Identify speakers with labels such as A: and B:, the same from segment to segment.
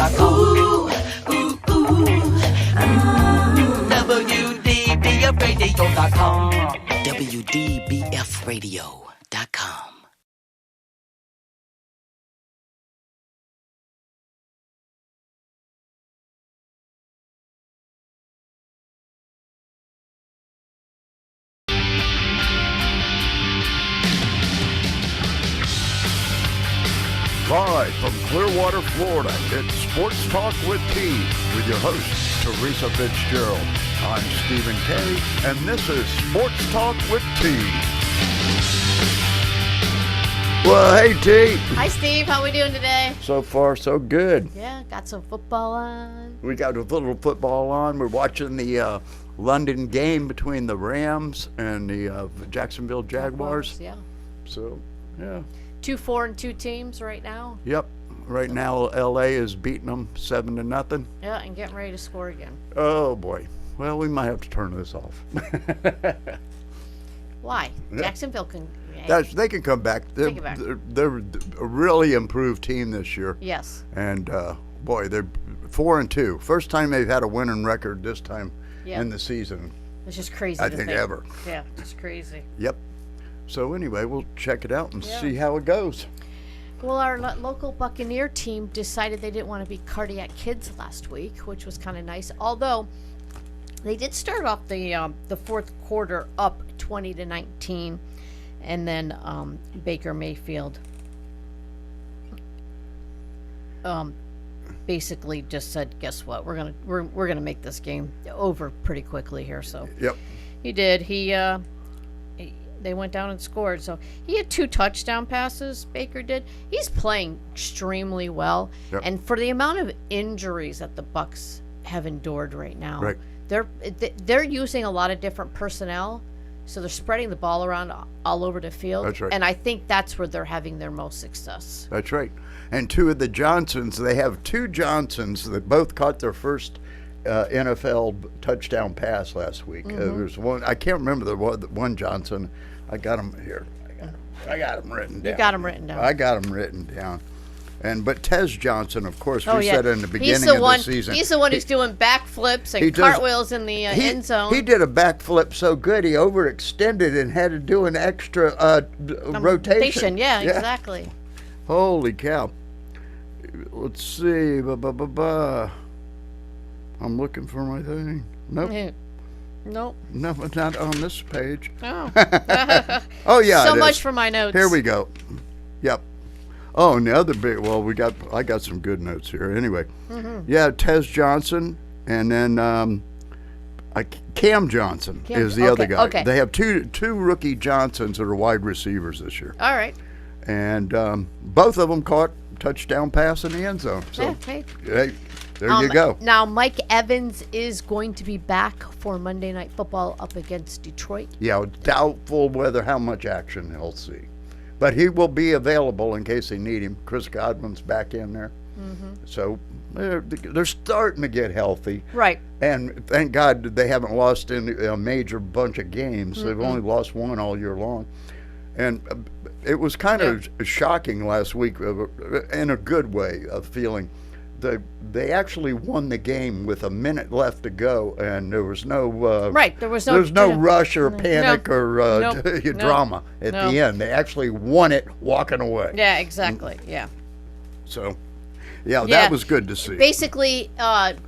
A: WDBFradio.com. WDBFradio.com. WDBFradio.com.
B: Live from Clearwater, Florida, it's Sports Talk with T with your host, Teresa Fitzgerald. I'm Stephen Kay, and this is Sports Talk with T. Well, hey, T.
C: Hi, Steve. How we doing today?
B: So far, so good.
C: Yeah, got some football on.
B: We got a little football on. We're watching the London game between the Rams and the Jacksonville Jaguars.
C: Yeah.
B: So, yeah.
C: 2-4-2 teams right now.
B: Yep. Right now, LA is beating them 7-0.
C: Yeah, and getting ready to score again.
B: Oh boy. Well, we might have to turn this off.
C: Why?
B: Yeah.
C: Jacksonville can.
B: They can come back. They're a really improved team this year.
C: Yes.
B: And boy, they're 4-2. First time they've had a winning record this time in the season.
C: It's just crazy.
B: I think ever.
C: Yeah, it's crazy.
B: Yep. So anyway, we'll check it out and see how it goes.
C: Well, our local Buccaneer team decided they didn't want to be cardiac kids last week, which was kind of nice. Although they did start off the fourth quarter up 20-19, and then Baker Mayfield basically just said, "Guess what? We're gonna make this game over pretty quickly here." So he did. They went down and scored. So he had 2 touchdown passes, Baker did. He's playing extremely well.
B: Yep.
C: And for the amount of injuries that the Bucs have endured right now, they're using a lot of different personnel. So they're spreading the ball around all over the field.
B: That's right.
C: And I think that's where they're having their most success.
B: That's right. And 2 of the Johnsons, they have 2 Johnsons that both caught their first NFL touchdown pass last week. There's one, I can't remember the one Johnson. I got him here. I got him written down.
C: You got him written down.
B: I got him written down. But Tez Johnson, of course, we said in the beginning of the season.
C: He's the one who's doing backflips and cartwheels in the end zone.
B: He did a backflip so good he overextended and had to do an extra rotation.
C: Yeah, exactly.
B: Holy cow. Let's see. I'm looking for my thing. Nope.
C: Nope.
B: No, it's not on this page.
C: Oh.
B: Oh yeah.
C: So much for my notes.
B: Here we go. Yep. Oh, and the other big. Well, I got some good notes here. Anyway. Yeah, Tez Johnson, and then Cam Johnson is the other guy.
C: Okay.
B: They have two rookie Johnsons that are wide receivers this year.
C: All right.
B: And both of them caught touchdown pass in the end zone. So hey, there you go.
C: Now, Mike Evans is going to be back for Monday Night Football up against Detroit.
B: Yeah, doubtful how much action he'll see. But he will be available in case they need him. Chris Godwin's back in there. So they're starting to get healthy.
C: Right.
B: And thank God they haven't lost in a major bunch of games. They've only lost one all year long. And it was kind of shocking last week, in a good way, of feeling. They actually won the game with a minute left to go, and there was no
C: there was no
B: rush or panic or drama at the end. They actually won it walking away.
C: Yeah, exactly. Yeah.
B: So, that was good to see.
C: Basically,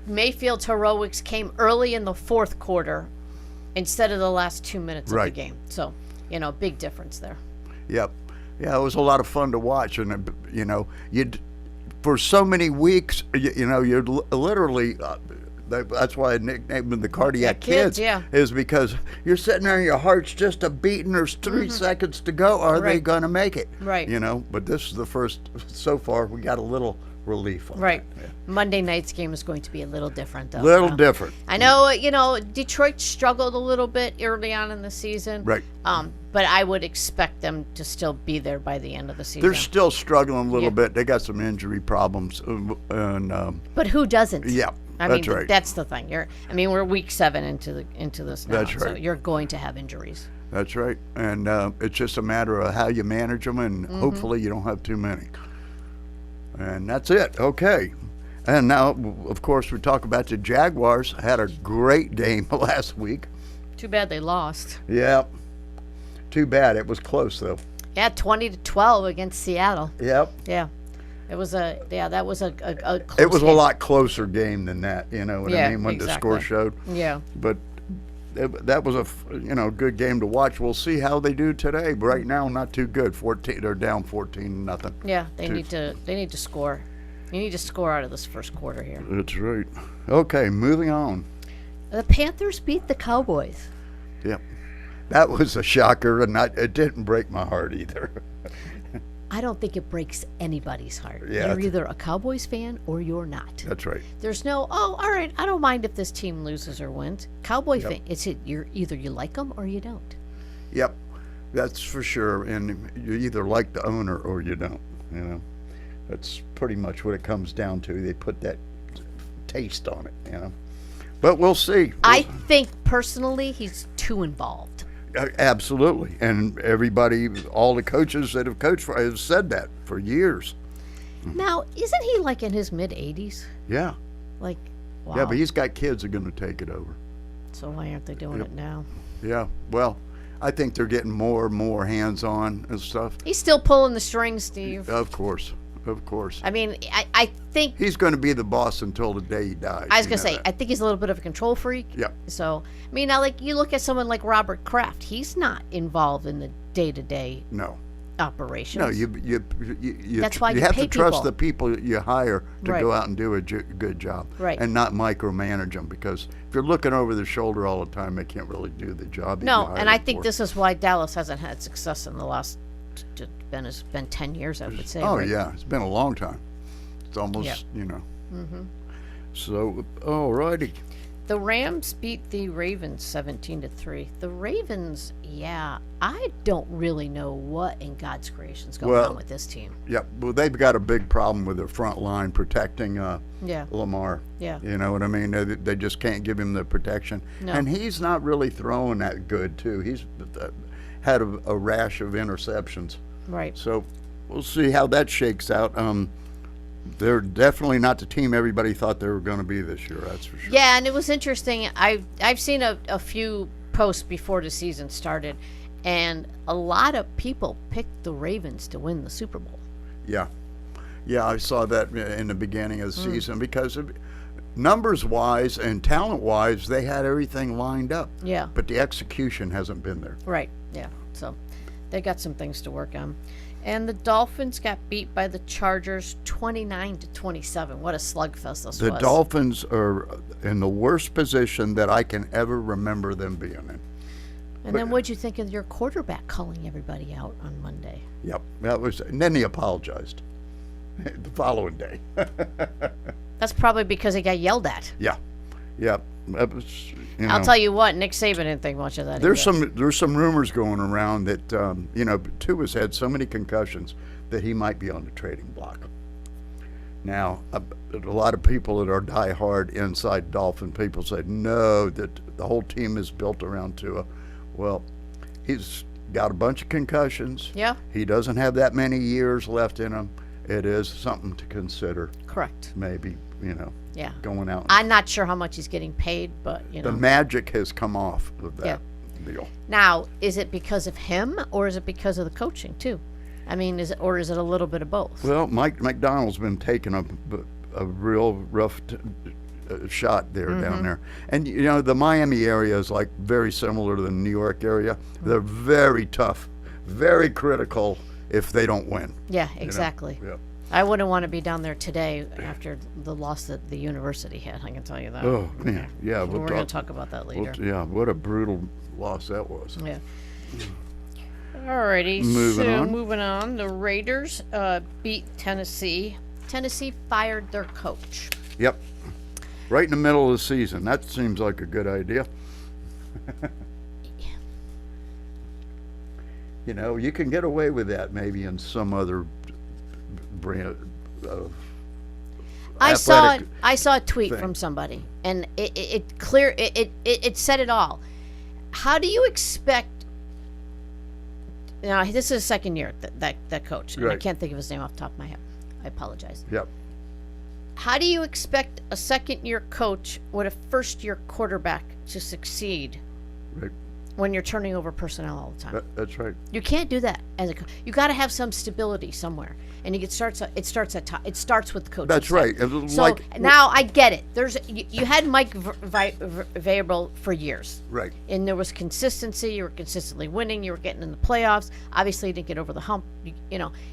C: Mayfield's heroics came early in the fourth quarter instead of the last 2 minutes of the game. So, big difference there.
B: Yep. Yeah, it was a lot of fun to watch, and for so many weeks, you're literally, that's why I nicknamed them the Cardiac Kids, is because you're sitting there and your heart's just a beating, there's 3 seconds to go, are they going to make it?
C: Right.
B: But this is the first, so far, we got a little relief on
C: right.
B: that. Yeah.
C: Monday night's game is going to be a little different, though.
B: Little different.
C: I know, Detroit struggled a little bit early on in the season.
B: Right.
C: But I would expect them to still be there by the end of the season.
B: They're still struggling a little bit. They got some injury problems.
C: But who doesn't?
B: Yeah,
C: that's
B: right.
C: That's the thing. We're week 7 into this now.
B: That's right.
C: So you're going to have injuries.
B: That's right. And it's just a matter of how you manage them, and hopefully you don't have too many. And that's it. Okay. And now, of course, we talk about the Jaguars. Had a great game last week.
C: Too bad they lost.
B: Yep. Too bad. It was close, though.
C: Yeah, 20-12 against Seattle.
B: Yep.
C: Yeah. That was a close
B: It was
C: game.
B: a lot closer game than that, you know what I mean, when the score showed.
C: Yeah.
B: But that was a good game to watch. We'll see how they do today. Right now, not too good. They're down 14-0.
C: Yeah, they need to score. You need to score out of this first quarter here.
B: That's right. Okay, moving on.
C: The Panthers beat the Cowboys.
B: Yep. That was a shocker, and it didn't break my heart either.
C: I don't think it breaks anybody's heart.
B: Yeah.
C: You're either a Cowboys fan or you're not.
B: That's right.
C: There's no, all right, I don't mind if this team loses or wins. Cowboy fan, you're either you like them or you don't.
B: Yep, that's for sure. And you either like the owner or you don't, you know. That's pretty much what it comes down to. They put that taste on it, you know. But we'll see.
C: I think personally he's too involved.
B: Absolutely. And everybody, all the coaches that have coached for have said that for years.
C: Now, isn't he like in his mid-80s?
B: Yeah.
C: Like, wow.
B: Yeah, but he's got kids that are going to take it over.
C: So why aren't they doing it now?
B: Yeah. Well, I think they're getting more and more hands-on and stuff.
C: He's still pulling the strings, Steve.
B: Of course. Of course.
C: I mean, I think...
B: He's going to be the boss until the day he dies.
C: I was going to say, I think he's a little bit of a control freak.
B: Yep.
C: So, I mean, now, like, you look at someone like Robert Kraft. He's not involved in the day-to-day
B: No.
C: operations.
B: No, you
C: That's why you
B: have
C: pay
B: to trust
C: people.
B: the people you hire to
C: Right.
B: go out and do a good job.
C: Right.
B: And not micromanage them, because if you're looking over their shoulder all the time, they can't really do the job that you
C: No,
B: hired
C: and I
B: them
C: think
B: for.
C: this is why Dallas hasn't had success in the last... It's been 10 years, I would say.
B: Oh,
C: right?
B: yeah. It's been a long time. It's almost, you know. Mm-hmm. So, all righty.
C: The Rams beat the Ravens 17-3. The Ravens, yeah, I don't really know what in God's creation is going on with this team.
B: Yeah, well, they've got a big problem with their front line protecting
C: Yeah.
B: Lamar.
C: Yeah.
B: You know what I mean? They just can't give him the protection.
C: No.
B: And he's not really throwing that good, too. He's had a rash of interceptions.
C: Right.
B: So we'll see how that shakes out. They're definitely not the team everybody thought they were going to be this year, that's for sure.
C: Yeah, and it was interesting. I've seen a few posts before the season started, and a lot of people picked the Ravens to win the Super Bowl.
B: Yeah. Yeah, I saw that in the beginning of the season because numbers-wise and talent-wise, they had everything lined up.
C: Yeah.
B: But the execution hasn't been there.
C: Right. Yeah. So they got some things to work on. And the Dolphins got beat by the Chargers 29-27. What a slugfest this
B: The
C: was.
B: Dolphins are in the worst position that I can ever remember them being in.
C: And then what'd you think of your quarterback calling everybody out on Monday?
B: Yep, that was. And then he apologized the following day.
C: That's probably because he got yelled at.
B: Yeah, that was.
C: I'll tell you what, Nick Saban didn't think much of that.
B: There's
C: either.
B: some rumors going around that Tua's had so many concussions that he might be on the trading block. Now, a lot of people that are diehard inside Dolphin people said no, that the whole team is built around Tua. Well, he's got a bunch of concussions.
C: Yeah.
B: He doesn't have that many years left in him. It is something to consider.
C: Correct.
B: Maybe,
C: Yeah.
B: going out.
C: I'm not sure how much he's getting paid, but
B: The magic has come off of that deal.
C: Now, is it because of him or is it because of the coaching too? I mean, is it a little bit of both?
B: Well, Mike McDonald's been taking a real rough shot there down there, and the Miami area is like very similar to the New York area. They're very tough, very critical if they don't win.
C: Yeah, exactly.
B: Yeah.
C: I wouldn't want to be down there today after the loss that the university had. I can tell you that.
B: Oh man, yeah.
C: We're going to talk about that later.
B: Yeah, what a brutal loss that was.
C: Yeah. Alrighty, moving on. The Raiders beat Tennessee. Tennessee fired their coach.
B: Yep. Right in the middle of the season. That seems like a good idea. You can get away with that maybe in some other brand of
C: I
B: athletic
C: saw a tweet
B: thing.
C: from somebody, and it said it all. How do you expect? Now this is the second year that coach, and I
B: Right.
C: can't think of his name off the top of my head. I apologize.
B: Yep.
C: How do you expect a second-year coach with a first-year quarterback to succeed
B: Right.
C: when you're turning over personnel all the time?
B: That's right.
C: You can't do that as a you got to have some stability somewhere, and it starts with the coach.
B: That's right.
C: So now I get it. You had Mike Vrabel for years,
B: Right.
C: and there was consistency. You were consistently winning. You were getting in the playoffs. Obviously, you didn't get over the hump.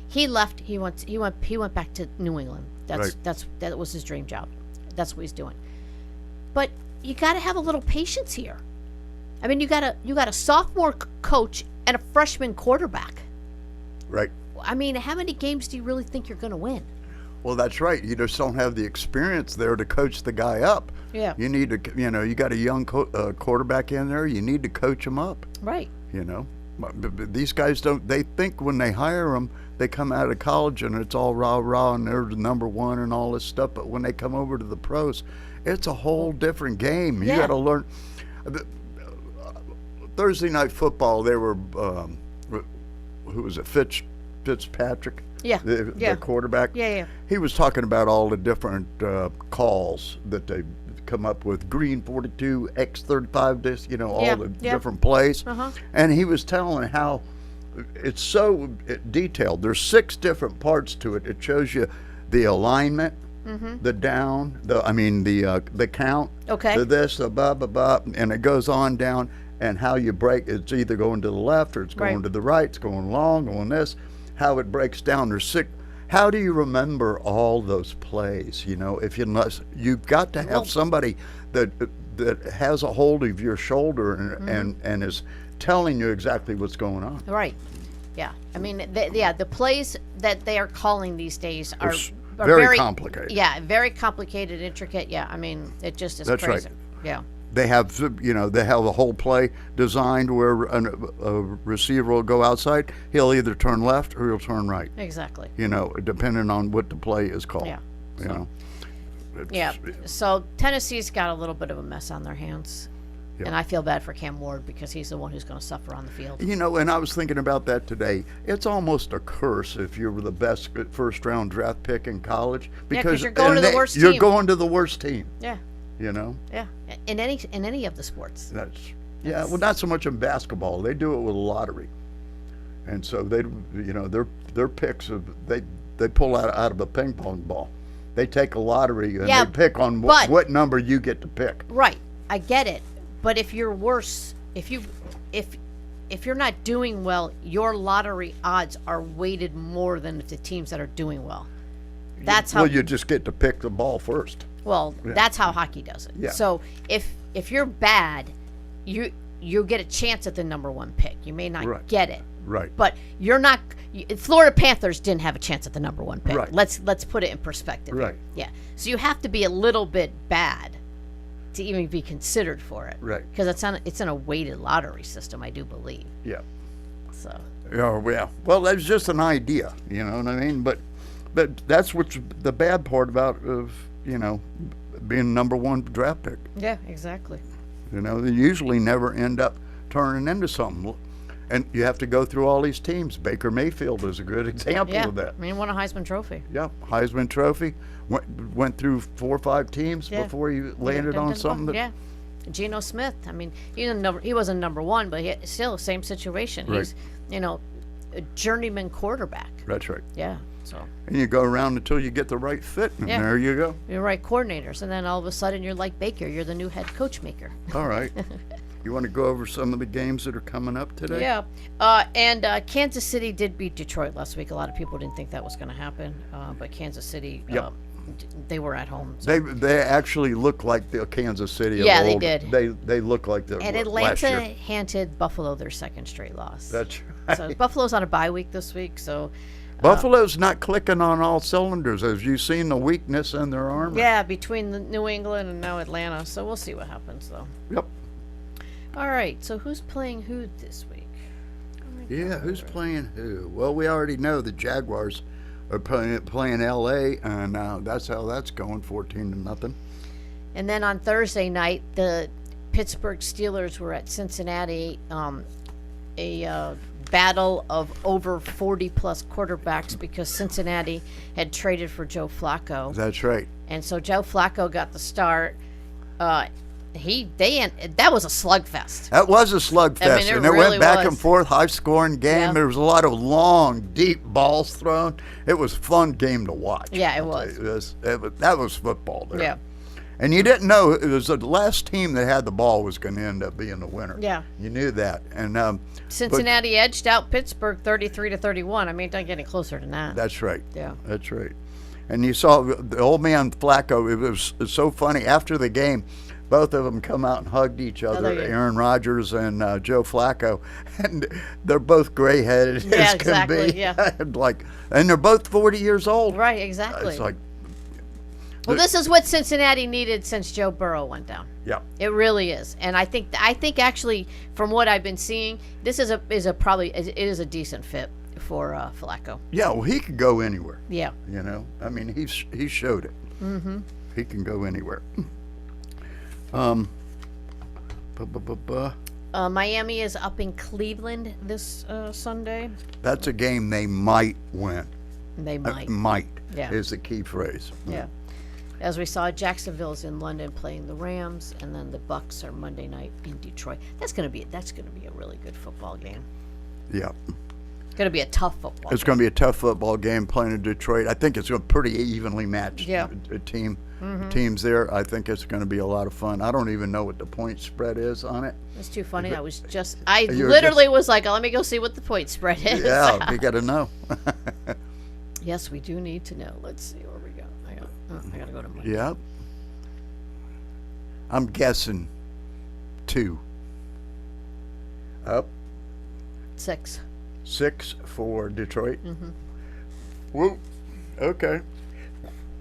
C: He left. He went back to New England. That was his dream job. That's what he's doing. But you got to have a little patience here. I mean, you got a sophomore coach and a freshman quarterback.
B: Right.
C: I mean, how many games do you really think you're going to win?
B: Well, that's right. You just don't have the experience there to coach the guy up.
C: Yeah.
B: You need to, you got a young quarterback in there. You need to coach him up.
C: Right.
B: But these guys don't. They think when they hire them, they come out of college and it's all rah rah and they're the number one and all this stuff. But when they come over to the pros, it's a whole different game. You
C: Yeah.
B: got to learn. Thursday night football, they were, who was it, Fitzpatrick?
C: Yeah,
B: The quarterback?
C: Yeah.
B: He was talking about all the different calls that they come up with, green 42, X35, this, all the different plays.
C: Uh-huh.
B: And he was telling how it's so detailed. There's 6 different parts to it. It shows you the alignment, the down, the count,
C: Okay.
B: the this, the blah, blah, blah, and it goes on down, and how you break. It's either going to the left or it's going
C: Right.
B: to the right. It's going long, going this. How it breaks down. There's 6. How do you remember all those plays? If you've got to have somebody that has a hold of your shoulder and is telling you exactly what's going on.
C: Right. Yeah. I mean, the plays that they are calling these days are
B: Very complicated.
C: Yeah, very complicated, intricate. Yeah. I mean, it just is
B: That's
C: crazy.
B: right.
C: Yeah.
B: They have, they have a whole play designed where a receiver will go outside. He'll either turn left or he'll turn right.
C: Exactly.
B: Depending on what the play is called.
C: Yeah.
B: It's-
C: Yeah. So Tennessee's got a little bit of a mess on their hands.
B: Yeah.
C: And I feel bad for Cam Ward because he's the one who's going to suffer on the field.
B: And I was thinking about that today. It's almost a curse if you're the best first-round draft pick in college,
C: 'cause you're going to the worst
B: You're
C: team.
B: going to the worst team.
C: Yeah.
B: Yeah.
C: In any of the sports.
B: Well, not so much in basketball. They do it with a lottery, and so their picks they pull out of a ping pong ball. They take a lottery and
C: Yeah,
B: they pick on what number you get to pick.
C: Right. I get it. But if you're worse, if you're not doing well, your lottery odds are weighted more than the teams that are doing well. That's how.
B: Well, you just get to pick the ball first.
C: Well, that's how hockey does it.
B: Yeah.
C: So if you're bad, you get a chance at the number 1 pick. You may not
B: Right.
C: get it.
B: Right.
C: But you're not. Florida Panthers didn't have a chance at the number 1 pick.
B: Right.
C: Let's put it in perspective.
B: Right.
C: Here. Yeah. So you have to be a little bit bad to even be considered for it.
B: Right.
C: Because it's in a weighted lottery system, I do believe.
B: Yeah.
C: So.
B: Oh, yeah. Well, that's just an idea. You know what I mean? But that's what's the bad part about being number 1 draft pick.
C: Yeah. Exactly.
B: They usually never end up turning into something. And you have to go through all these teams. Baker Mayfield is a good example
C: Yeah.
B: of that.
C: I mean, won a Heisman Trophy.
B: Yeah, Heisman Trophy. Went through 4 or 5 teams
C: Yeah.
B: before he landed on something.
C: Yeah. Geno Smith. I mean, he wasn't number 1, but still same situation.
B: Right.
C: He's a journeyman quarterback.
B: That's right.
C: Yeah. So
B: And you go around until you get the right fit, and
C: Yeah.
B: there you go.
C: you're right coordinators, and then all of a sudden you're like Baker. You're the new head coach maker.
B: All right. You want to go over some of the games that are coming up today?
C: Yeah. And Kansas City did beat Detroit last week. A lot of people didn't think that was going to happen, but Kansas City,
B: Yep.
C: they were at home. So.
B: They actually look like the Kansas City.
C: Yeah,
B: of
C: they
B: old.
C: did.
B: They look like the
C: And
B: last
C: Atlanta
B: year.
C: handed Buffalo their second straight loss.
B: That's right.
C: So Buffalo's on a bye week this week, so
B: Buffalo's not clicking on all cylinders. Have you seen the weakness in their armor?
C: yeah, between the New England and now Atlanta. So we'll see what happens, though.
B: Yep.
C: All right, so who's playing who this week?
B: Yeah, who's playing who? Well, we already know the Jaguars are playing L.A., and that's how that's going, 14-0.
C: And then on Thursday night, the Pittsburgh Steelers were at Cincinnati, a battle of over 40-plus quarterbacks because Cincinnati had traded for Joe Flacco.
B: That's right.
C: and so Joe Flacco got the start. That was a slugfest.
B: That was a slugfest,
C: I mean, it
B: and it
C: really
B: went back
C: was.
B: and forth, high-scoring game.
C: Yeah.
B: There was a lot of long, deep balls thrown. It was a fun game to watch.
C: Yeah, it
B: I'll
C: was.
B: tell you. That was football there.
C: Yeah.
B: And you didn't know it was the last team that had the ball was going to end up being the winner.
C: Yeah.
B: You knew that, and
C: Cincinnati edged out Pittsburgh 33-31. I mean, it doesn't get any closer than that.
B: that's right.
C: Yeah.
B: That's right. And you saw the old man Flacco. It was so funny after the game. Both of them come out and hugged each other,
C: they did.
B: Aaron Rodgers and Joe Flacco, and they're both gray-headed
C: Yeah,
B: as
C: exactly,
B: can be.
C: yeah.
B: And they're both 40 years old.
C: Right, exactly.
B: It's like,
C: Well, this is what Cincinnati needed since Joe Burrow went down.
B: yeah,
C: It really is, and I think actually, from what I've been seeing, this is a decent fit for Flacco.
B: yeah. Well, he could go anywhere.
C: Yeah.
B: You know, I mean, he showed it. Mm-hmm. He can go anywhere.
C: Miami is up in Cleveland this Sunday.
B: That's a game they might win.
C: They might.
B: Might
C: Yeah.
B: is the key phrase.
C: Yeah. As we saw, Jacksonville's in London playing the Rams, and then the Bucks are Monday night in Detroit. That's gonna be a really good football game.
B: Yeah.
C: It's gonna be a tough football.
B: It's going to be a tough football game playing in Detroit. I think it's a pretty evenly matched
C: Yeah.
B: teams there. I think it's going to be a lot of fun. I don't even know what the point spread is on it.
C: It's too funny. I
B: You were
C: literally was like, oh, let me go see what the point spread is.
B: Yeah, you got to know.
C: Yes, we do need to know. Let's see where we go. I gotta go to my.
B: Yeah. I'm guessing 2. Up
C: 6.
B: 6 for Detroit. Mm-hmm. Well, okay.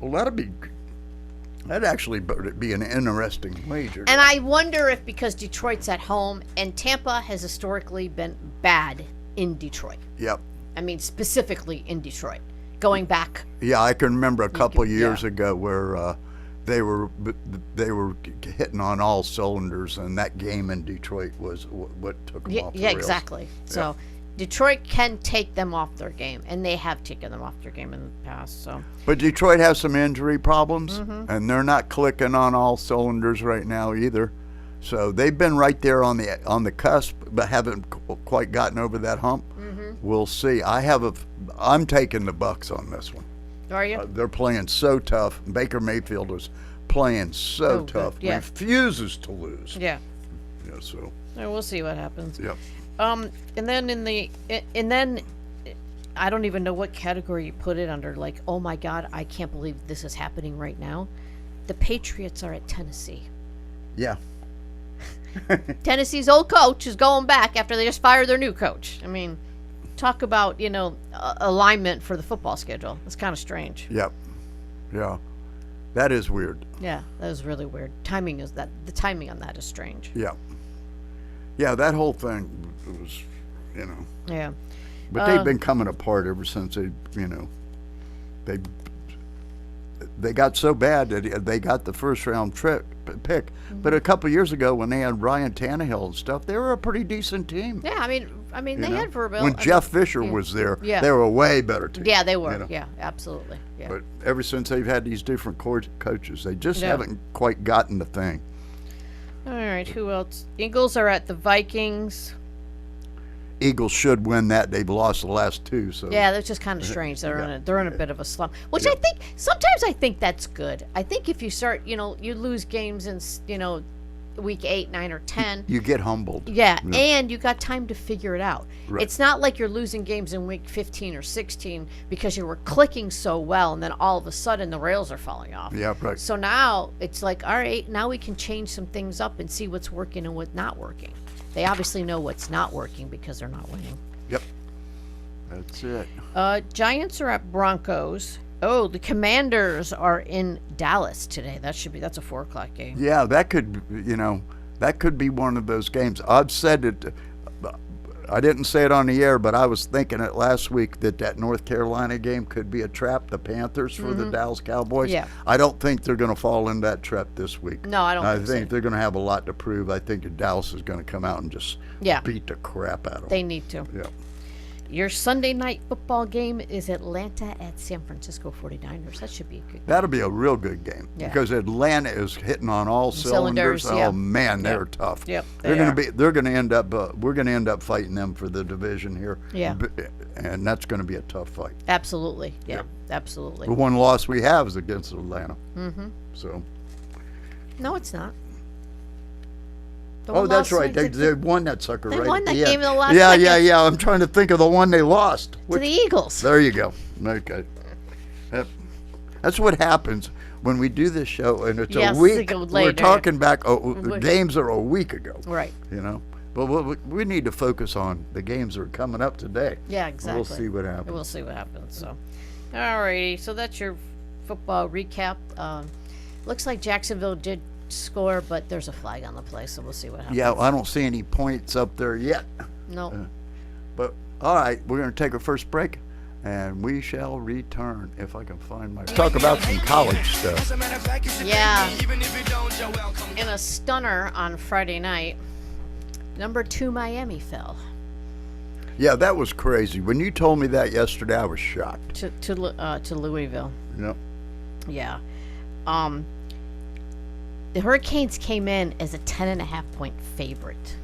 B: Well, that'd actually be an interesting wager.
C: And I wonder if because Detroit's at home and Tampa has historically been bad in Detroit.
B: Yep.
C: I mean, specifically in Detroit, going back.
B: Yeah, I can remember a couple of years
C: yeah.
B: ago where they were hitting on all cylinders, and that game in Detroit was what took them off the
C: Yeah,
B: rails.
C: exactly. So Detroit can take them off their game, and they have taken them off their game in the past. So,
B: But Detroit has some injury problems,
C: Mm-hmm.
B: and they're not clicking on all cylinders right now either. So they've been right there on the cusp, but haven't quite gotten over that hump.
C: Mm-hmm.
B: We'll see. I'm taking the Bucks on this one.
C: are you?
B: They're playing so tough. Baker Mayfield is playing so
C: good.
B: tough.
C: Yeah.
B: Refuses to lose.
C: Yeah.
B: Yeah. So.
C: We'll see what happens.
B: Yep.
C: And then I don't even know what category you put it under. Like, oh my God, I can't believe this is happening right now. The Patriots are at Tennessee.
B: Yeah.
C: Tennessee's old coach is going back after they just fired their new coach. I mean, talk about alignment for the football schedule. It's kind of strange.
B: Yep. Yeah. That is weird.
C: Yeah, that is really weird. The timing on that is strange.
B: Yeah. Yeah, that whole thing was,
C: Yeah.
B: But they've been coming apart ever since they got so bad that they got the first round pick.
C: Mm-hmm.
B: But a couple years ago, when they had Ryan Tannehill and stuff, they were a pretty decent team.
C: Yeah, I mean, they had Verbill.
B: When Jeff Fisher was there,
C: yeah.
B: they were a way better team.
C: Yeah, they were. Yeah, absolutely. Yeah.
B: But ever since they've had these different coaches, they just
C: Yeah.
B: haven't quite gotten the thing.
C: All right, who else? Eagles are at the Vikings.
B: Eagles should win that. They've lost the last 2. So
C: Yeah, that's just kind of strange. They're in a bit of a slump, which
B: Yeah.
C: I think that's good. I think if you start, you lose games in week 8, 9, or 10.
B: you get humbled.
C: Yeah, and you got time to figure it out.
B: Right.
C: It's not like you're losing games in week 15 or 16 because you were clicking so well, and then all of a sudden the rails are falling off.
B: Yeah, right.
C: So now it's like, all right, now we can change some things up and see what's working and what's not working. They obviously know what's not working because they're not winning.
B: Yep. That's it.
C: Giants are at Broncos. Oh, the Commanders are in Dallas today. That's a 4:00 game.
B: Yeah, that could be one of those games. I've said it. I didn't say it on the air, but I was thinking it last week that North Carolina game could be a trap. The Panthers for the Dallas Cowboys.
C: Yeah.
B: I don't think they're going to fall in that trap this week.
C: No, I don't think so.
B: I think they're going to have a lot to prove. I think Dallas is going to come out and just
C: Yeah.
B: beat the crap out of them.
C: They need to.
B: Yeah.
C: Your Sunday night football game is Atlanta at San Francisco 49ers. That should be a good game.
B: That'll be a real good game
C: Yeah.
B: because Atlanta is hitting on all cylinders.
C: yeah.
B: Oh man, they're
C: Yep.
B: tough.
C: Yep,
B: they're
C: they
B: going
C: are.
B: to be. They're going to end up. We're going to end up fighting them for the division here.
C: Yeah.
B: And that's going to be a tough fight.
C: Absolutely. Yeah,
B: Yep.
C: absolutely.
B: The one loss we have is against Atlanta. Mm-hmm. So.
C: No, it's not. The
B: Oh,
C: one
B: that's
C: loss
B: right. They won that sucker
C: They
B: right
C: won
B: at
C: that
B: the end.
C: game in the last
B: Yeah, yeah,
C: second.
B: yeah. I'm trying to think of the one they lost.
C: to the Eagles.
B: There you go. Okay. Yep. That's what happens when we do this show, and it's
C: Yes,
B: a week.
C: go
B: We're
C: later.
B: talking back. The games are a week ago.
C: Right.
B: You know, but we need to focus on the games that are coming up today.
C: Yeah, exactly.
B: We'll see what happens.
C: We'll see what happens. So, alrighty. So that's your football recap. Looks like Jacksonville did score, but there's a flag on the play, so we'll see what happens.
B: Yeah, I don't see any points up there yet.
C: No.
B: But all right, we're going to take our first break, and we shall return if I can find my. Talk about some college stuff.
C: Yeah. In a stunner on Friday night, number 2 Miami fell
B: Yeah, that was crazy. When you told me that yesterday, I was shocked.
C: to Louisville.
B: You know.
C: Yeah. The Hurricanes came in as a 10.5 point favorite,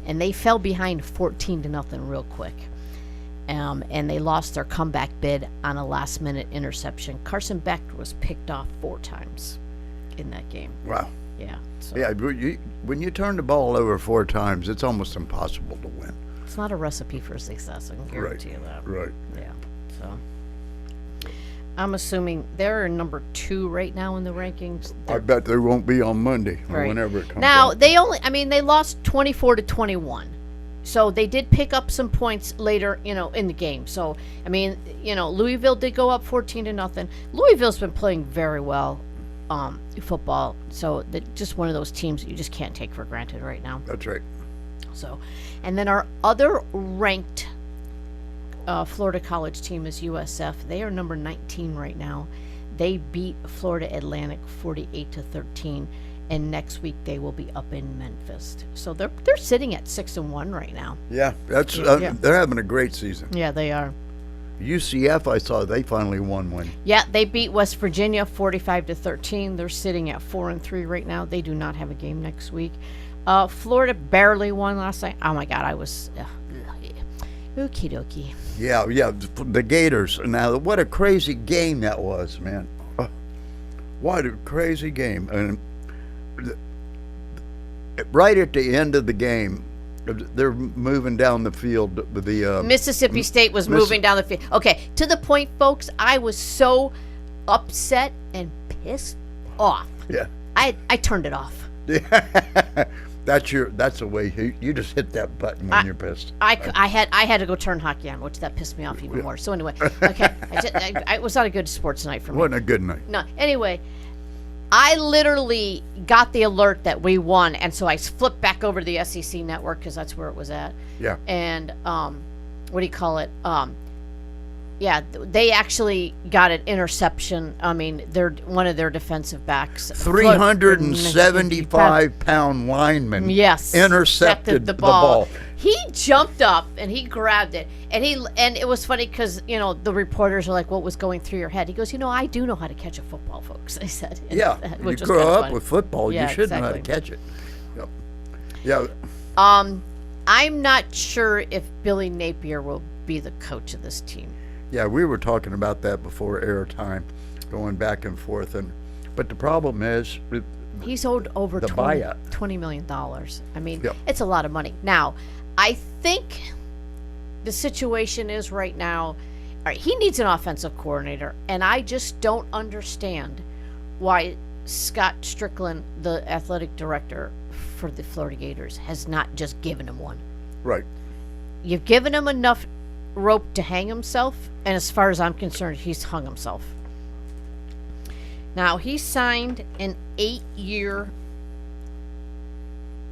C: and they fell behind 14-0 real quick. And they lost their comeback bid on a last-minute interception. Carson Beck was picked off 4 times in that game.
B: Wow.
C: Yeah. So
B: Yeah, when you turn the ball over 4 times, it's almost impossible to win.
C: it's not a recipe for success. I can guarantee you that.
B: Right.
C: Yeah. So I'm assuming they're number 2 right now in the rankings.
B: I bet they won't be on Monday or
C: Right.
B: whenever it comes
C: Now
B: out.
C: they lost 24-21, so they did pick up some points later, in the game. So Louisville did go up 14-0. Louisville's been playing very well, football. So they're just one of those teams that you just can't take for granted right now.
B: That's right.
C: So, and then our other ranked Florida college team is USF. They are number 19 right now. They beat Florida Atlantic 48-13, and next week they will be up in Memphis. So they're sitting at 6-1 right now.
B: Yeah, that's
C: Yeah.
B: they're having a great season.
C: Yeah, they are.
B: UCF, I saw they finally won one.
C: Yeah, they beat West Virginia 45-13. They're sitting at 4-3 right now. They do not have a game next week. Florida barely won last night. Oh my God, I was okie dokie.
B: Yeah, the Gators. Now, what a crazy game that was, man. What a crazy game. And right at the end of the game, they're moving down the field.
C: Mississippi State was moving down the field. Okay, to the point, folks, I was so upset and pissed off.
B: Yeah.
C: I turned it off.
B: That's the way you just hit that button when you're pissed.
C: I had to go turn hockey on, which that pissed me off even more. So anyway, okay, it was not a good sports night for me.
B: Wasn't a good night.
C: No, anyway, I literally got the alert that we won, and so I flipped back over to the SEC network because that's where it was at.
B: Yeah.
C: And what do you call it? Yeah, they actually got an interception. I mean, they're one of their defensive backs.
B: 375-pound lineman.
C: Yes,
B: intercepted the ball.
C: He jumped up and he grabbed it, and it was funny because the reporters are like, "What was going through your head?" He goes, "I do know how to catch a football, folks." They said,
B: Yeah, you
C: which was
B: grow
C: kinda
B: up
C: funny.
B: with football,
C: Yeah,
B: you should know how to
C: exactly.
B: catch it. Yep. Yeah.
C: I'm not sure if Billy Napier will be the coach of this team.
B: Yeah, we were talking about that before airtime, going back and forth, but the problem is,
C: He's owed over
B: The
C: $20 million. I mean,
B: Yep.
C: it's a lot of money. Now, I think the situation is right now, all right, he needs an offensive coordinator, and I just don't understand why Scott Strickland, the athletic director for the Florida Gators, has not just given him one.
B: right.
C: You've given him enough rope to hang himself, and as far as I'm concerned, he's hung himself. Now, he signed a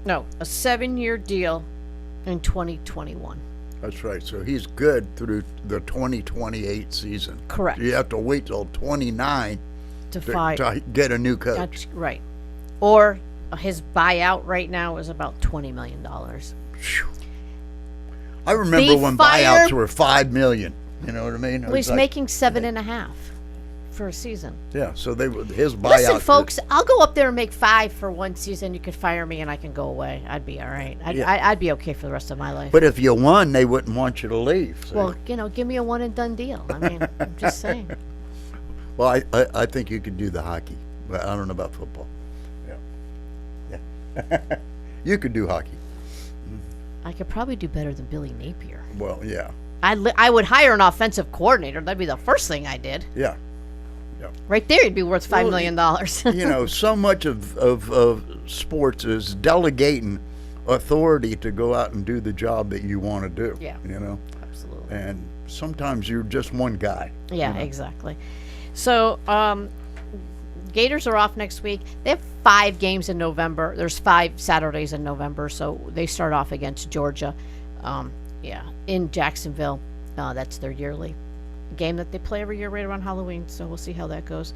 C: 7-year deal in 2021.
B: That's right. So he's good through the 2028 season.
C: Correct.
B: You have to wait till 29
C: To fight.
B: to get a new coach.
C: That's right. Or his buyout right now is about $20 million.
B: Phew. I remember
C: They
B: when
C: fired-
B: buyouts were $5 million. You know what I mean? It
C: Well,
B: was
C: he's
B: like-
C: making 7.5 for a season.
B: Yeah, so his buyout.
C: Listen, folks, I'll go up there and make 5 for one season. You could fire me and I can go away. I'd be all right. I'd be okay for the rest of my life.
B: But if you won, they wouldn't want you to leave. See?
C: Well, give me a one and done deal. I mean, I'm just saying.
B: Well, I think you could do the hockey, but I don't know about football. Yeah. You could do hockey.
C: I could probably do better than Billy Napier.
B: Well, yeah.
C: I would hire an offensive coordinator. That'd be the first thing I did.
B: Yeah.
C: Right there, you'd be worth $5 million.
B: You know, so much of sports is delegating authority to go out and do the job that you want to do.
C: Yeah.
B: You know?
C: Absolutely.
B: And sometimes you're just one guy.
C: Yeah, exactly. So, Gators are off next week. They have 5 games in November. There's 5 Saturdays in November, so they start off against Georgia, in Jacksonville. That's their yearly game that they play every year right around Halloween, so we'll see how that goes.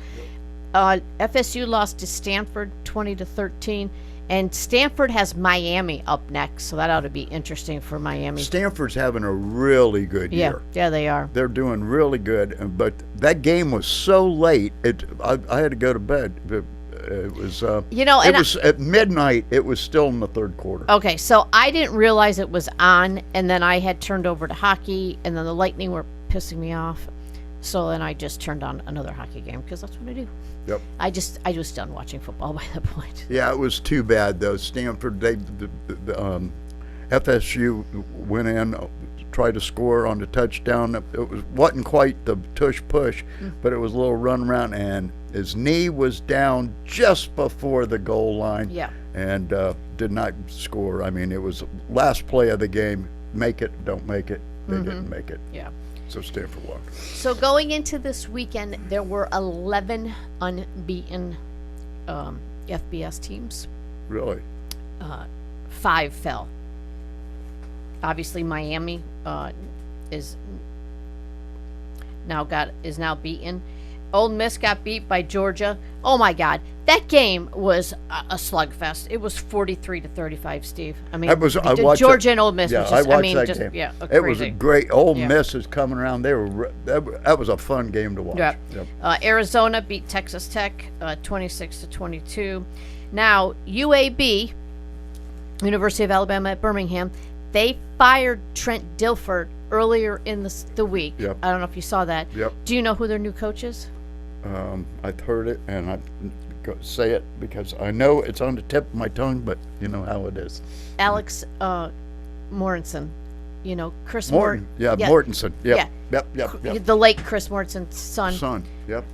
C: FSU lost to Stanford 20-13, and Stanford has Miami up next, so that ought to be interesting for Miami.
B: Stanford's having a really good year.
C: Yeah, they are.
B: They're doing really good, but that game was so late. I had to go to bed. It was it was at midnight. It was still in the third quarter.
C: Okay, so I didn't realize it was on, and then I had turned over to hockey, and then the Lightning were pissing me off, so then I just turned on another hockey game because that's what I do.
B: Yep.
C: I was done watching football by that point.
B: Yeah, it was too bad though. Stanford, FSU went in, tried to score on the touchdown. It wasn't quite the tush push, but it was a little run around, and his knee was down just before the goal line.
C: Yeah.
B: And did not score. I mean, it was last play of the game. Make it, don't make it. They didn't make it.
C: Yeah.
B: So Stanford won.
C: So going into this weekend, there were 11 unbeaten FBS teams.
B: Really?
C: 5 fell. Obviously, Miami is now beaten. Old Miss got beat by Georgia. Oh my God, that game was a slugfest. It was 43-35. Steve, I mean,
B: I watched
C: Georgia and Old Miss.
B: Yeah,
C: was just,
B: I watched
C: mean,
B: that
C: just,
B: game.
C: Yeah,
B: It was
C: crazy.
B: a great. Old
C: Yeah.
B: Miss is coming around. That was a fun game to watch.
C: Yeah.
B: Yep.
C: Arizona beat Texas Tech 26-22. Now UAB, University of Alabama at Birmingham, they fired Trent Dilford earlier in the week.
B: Yep.
C: I don't know if you saw that.
B: Yep.
C: Do you know who their new coach is?
B: I've heard it, and I say it because I know it's on the tip of my tongue, but you know how it is.
C: Alex Mortensen. You know, Chris
B: Morton. Yeah, Mortensen. Yep.
C: Yeah.
B: Yep.
C: The late Chris Mortensen's son.
B: Yep.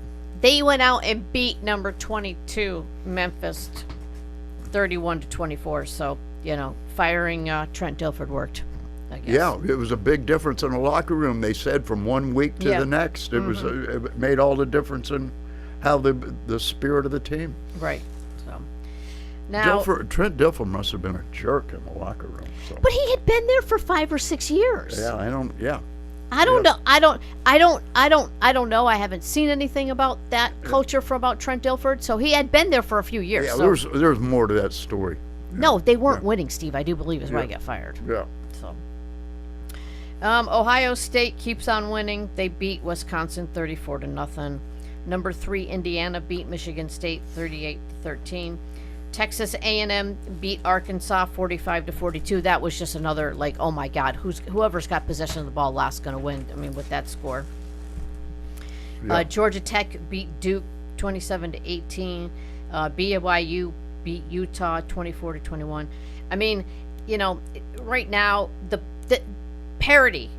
C: They went out and beat number 22 Memphis 31-24. So, firing Trent Dilford worked, I guess.
B: Yeah, it was a big difference in the locker room. They said from one week to
C: Yeah.
B: the next, it was it made all the difference in how the spirit of the team.
C: Right. So now,
B: Trent Dilfer must have been a jerk in the locker room. So.
C: but he had been there for 5 or 6 years.
B: Yeah, I don't know.
C: I don't know. I haven't seen anything about that culture for about Trent Dilford. So he had been there for a few years.
B: Yeah,
C: so.
B: there's more to that story.
C: No, they weren't winning, Steve. I do believe is why he got fired.
B: Yeah.
C: So, Ohio State keeps on winning. They beat Wisconsin 34-0. Number 3 Indiana beat Michigan State 38-13. Texas A&M beat Arkansas 45-42. That was just another oh my God, whoever's got possession of the ball last going to win. I mean, with that score.
B: Yeah.
C: Georgia Tech beat Duke 27-18. BYU beat Utah 24-21. I mean, right now the parity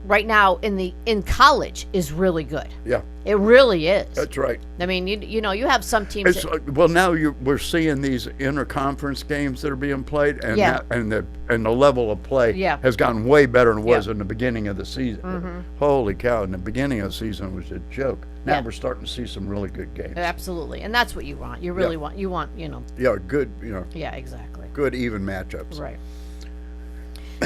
C: right now in college is really good.
B: Yeah.
C: It really is.
B: That's right.
C: I mean, you have some teams.
B: Well, now we're seeing these interconference games that are being played, and
C: Yeah.
B: and the level of play has gotten way better than it was in the beginning of the season. Holy cow! In the beginning of the season, it was a joke. Now
C: Yeah.
B: we're starting to see some really good games.
C: Absolutely, and that's what you want. You really want.
B: Yeah, good.
C: Yeah, exactly.
B: Good even matchups.
C: Right.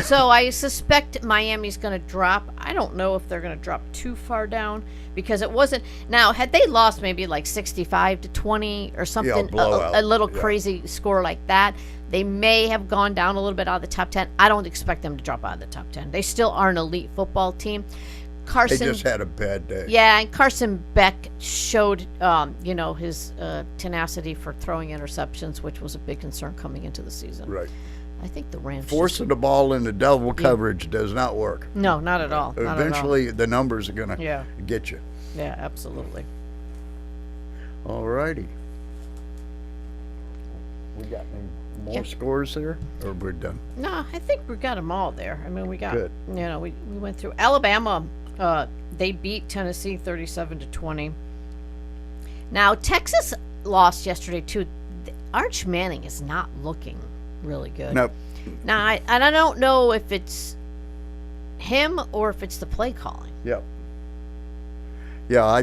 C: So I suspect Miami's going to drop. I don't know if they're going to drop too far down because it wasn't. Now, had they lost maybe 65-20 or something,
B: blowout.
C: a little
B: Yeah.
C: crazy score like that, They may have gone down a little bit out of the top 10. I don't expect them to drop out of the top 10. They still are an elite football team. Carson,
B: They just had a bad day.
C: yeah, and Carson Beck showed, his tenacity for throwing interceptions, which was a big concern coming into the season.
B: Right.
C: I think the Rams
B: Forcing the ball into double coverage does not work.
C: No, not at all. Not
B: Eventually, the numbers are going to
C: Yeah.
B: get you.
C: Yeah, absolutely.
B: All righty. We got any more scores there, or we're done?
C: No, I think we got them all there. I mean, we got,
B: Good.
C: we went through Alabama. They beat Tennessee 37-20. Now, Texas lost yesterday, too. Arch Manning is not looking really good.
B: Nope.
C: Now, I don't know if it's him or if it's the play calling.
B: Yep. Yeah,